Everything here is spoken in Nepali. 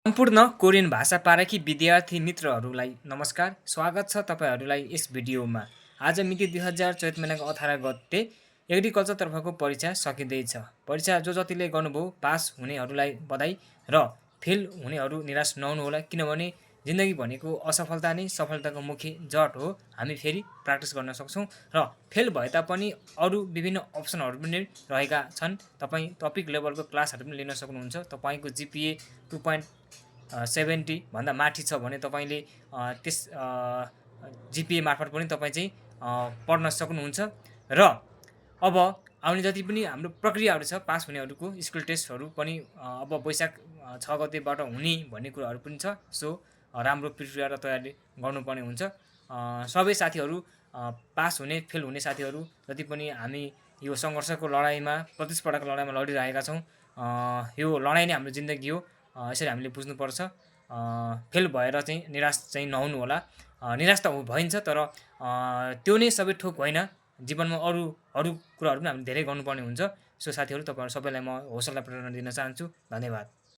सम्पूर्ण कोरियन भाषा पारखी विद्यार्थी मित्रहरूलाई नमस्कार। स्वागत छ तपाईहरूलाई यस भिडियोमा। आज मिति 2000 चैत महिनाको 18 गते एग्रिकल्चर तर्फको परीक्षा सकिँदैछ। परीक्षा जतिले गर्नुभयो पास हुनेहरूलाई बधाई र फेल हुनेहरू निराश नहुनु होला, किनभने जिन्दगी भनेको असफलता नै सफलताको मुख्य जड हो। हामी फेरि प्र्याक्टिस गर्न सक्छौँ र फेल भए तापनि अरू विभिन्न अप्सनहरू पनि रहेका छन्। तपाईँ टपिक लेभलको क्लासहरू पनि लिन सक्नुहुन्छ। तपाईँको जिपिए 2.70 भन्दा माथि छ भने तपाईँले त्यस जिपिए मार्फत पनि तपाईँ चाहिँ पढ्न सक्नुहुन्छ। र अब आउने जति पनि हाम्रो प्रक्रियाहरू छ पास हुनेहरूको स्किल टेस्टहरू पनि अब वैशाख 6 गतेबाट हुने भन्ने कुराहरू पनि छ। सो राम्रो प्रिपेयर र तयारी गर्नुपर्ने हुन्छ। सबै साथीहरू पास हुने फेल हुने साथीहरू जति पनि हामी यो सङ्घर्षको लडाइँमा प्रतिस्पर्धाको लडाइँमा लडिरहेका छौँ। यो लडाइँ नै हाम्रो जिन्दगी हो, यसरी हामीले बुझ्नुपर्छ। फेल भएर चाहिँ निराश चाहिँ नहुनु होला। निराश त भइन्छ, तर त्यो नै सबै थोक होइन। जीवनमा अरू कुराहरू पनि हामीले धेरै गर्नुपर्ने हुन्छ। सो साथीहरू, तपाईँहरू सबैलाई म हौसला प्रेरणा दिन चाहन्छु। धन्यवाद।